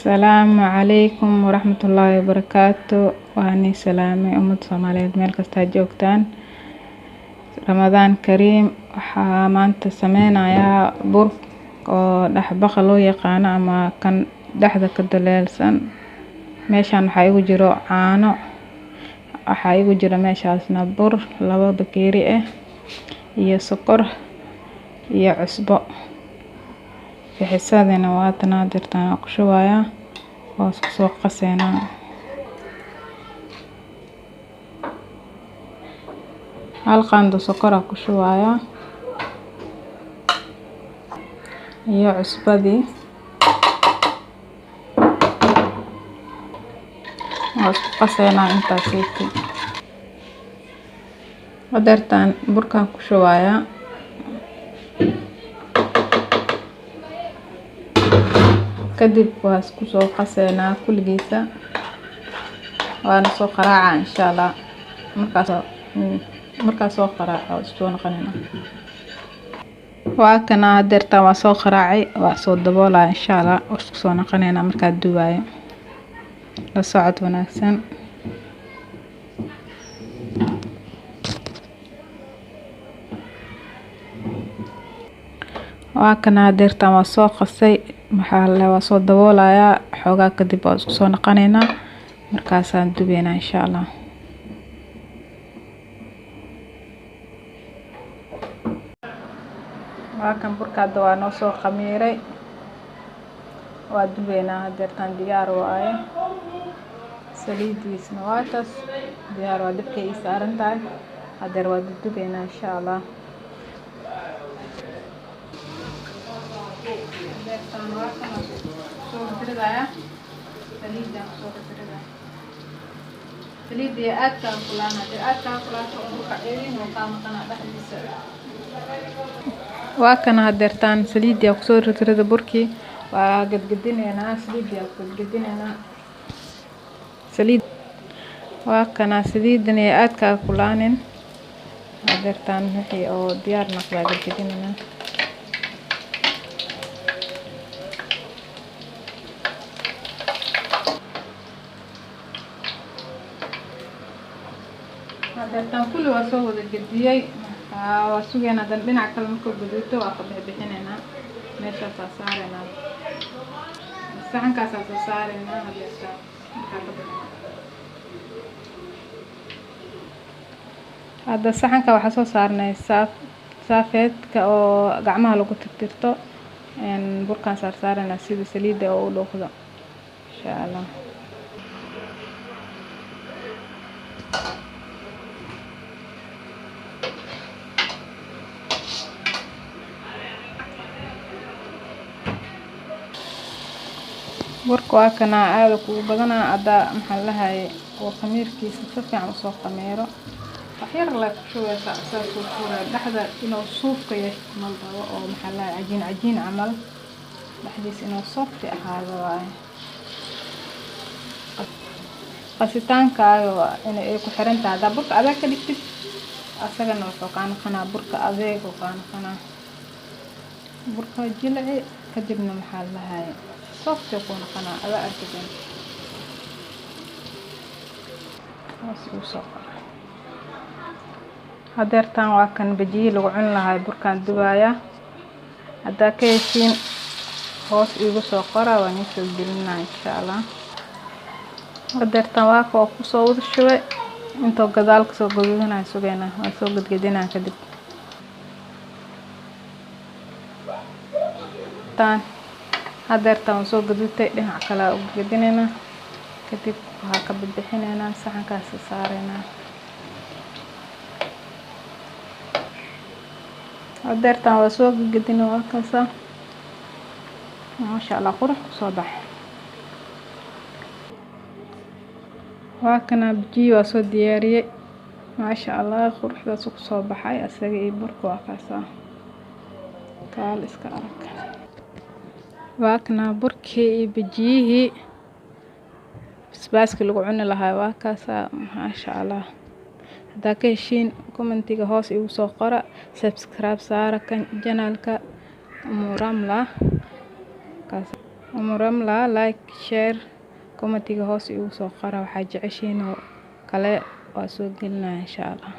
السلام عليكم ورحمة الله وبركاته. وأني سلامي أمد Soomaaliyeed meel kasta joogtaan. Ramadaan Kariim. waxaa maanta sameynayaa bur oo dhaxbaqa loo yaqaan ama kan dhaxda ka daleelsan. meeshaan waxaa igu jiro caano, waxaa igu jiro meeshaasna bur 2 bakeeri ah iyo sokor iyo cusbo. xisadina waa tan dirtaan ku shubayaa oo isku soo qaseynaa. hal qaando sokor ku shubayaa iyo cusbadii oo isku qaseynaa intaas siiti. dirtaan burkan ku shubayaa kadib waa isku soo qaseynaa kulligiisa waana soo qaraaca insha Allah. markaas soo qaraaco isku noqonayna waa kana dirtaan waa soo qaraacay waa soo daboolaa insha Allah isku soo noqonayna marka duwaayo. la socod wanaagsan. waa kana dirtaan waa soo qasay waa soo daboolayaa xoogaa kadib waa isku soo noqonayna markaas aan dubeynaa insha Allah. waa kan burkaada waa noo soo khamiiray waa dubeynaa dirtaan diyaar waaye. saliidiisna waa taas diyaar waa dabka ii saaran tahay hadeer waa dubeynaa insha Allah. dirtaan waa kan soo diraya saliidda soo diraya saliidda aad ka kulaato burka ceelin oo ka maqana dhaxdiisa. waa kana dirtaan saliidda ku soo ririda burkii waa gadgadinayna saliidda ku gadgadinayna waa kana saliiddan aad ka kulaanin dirtaan wixii oo diyaar noqday gadgadinayna. dirtaan kulli waa soo wada gadiyay waa sugeena dan dhinac kale markuu guduuto waa ka bixinayna meeshaas saarayna saxankaas saarayna dirtaan hada saxanka waxa soo saarnay saafeedka oo gacmaha lagu tirtirto burkan saarayna sida saliidda oo u dhooqdo insha Allah. burka waa kana aad ku badana ada maxaa lahaay oo khamiirkiisa si fiican u soo khamiiro wax yar la ku shubeysa asaas oo furay dhaxda inuu suufka yeesho malbabo oo maxaa lahaay cajiin camal dhaxdiisa inuu soofti ahaado waay. qasitaanka inay ku xiran tahay burka adag ka dhigtid asagana wuxuu ka noqonaa burka adeeg oo ka noqonaa burka jilci kadibna maxaa lahaay soofti ku noqonaa ada arkidan hadeertaan waa kan bajiye lagu cun lahay burkan dubaaya hadaa ka heshiin hoos igu soo qora waan soo gelinaa insha Allah. hadeertaan waa ko ku soo wada shubay inta gadaal ka soo gaduudana sugeena waa soo gadgadinaa kadib hadeertaan soo gaduutay dhinac kale u gadinayna kadib waxaa ka bixinayna saxankaas saarayna. hadeertaan waa soo gadgadina waa kaasa maasha Allah qurux soo bax. waa kana bajiye waa soo diyaariyay maasha Allah quruxdaas ku soo baxay asaga iyo burka waa kaasa kaal iska arag. waa kana burkii iyo bajiyihii basbaaska lagu cuni lahaa waa kaasa maasha Allah. hadaa ka heshiin commentiga hoos igu soo qora subscribe saara kan channelka Umuramla kaasa. Umuramla like share commentiga hoos igu soo qora waxaa jeceshiin oo kale waa soo gelinaa insha Allah.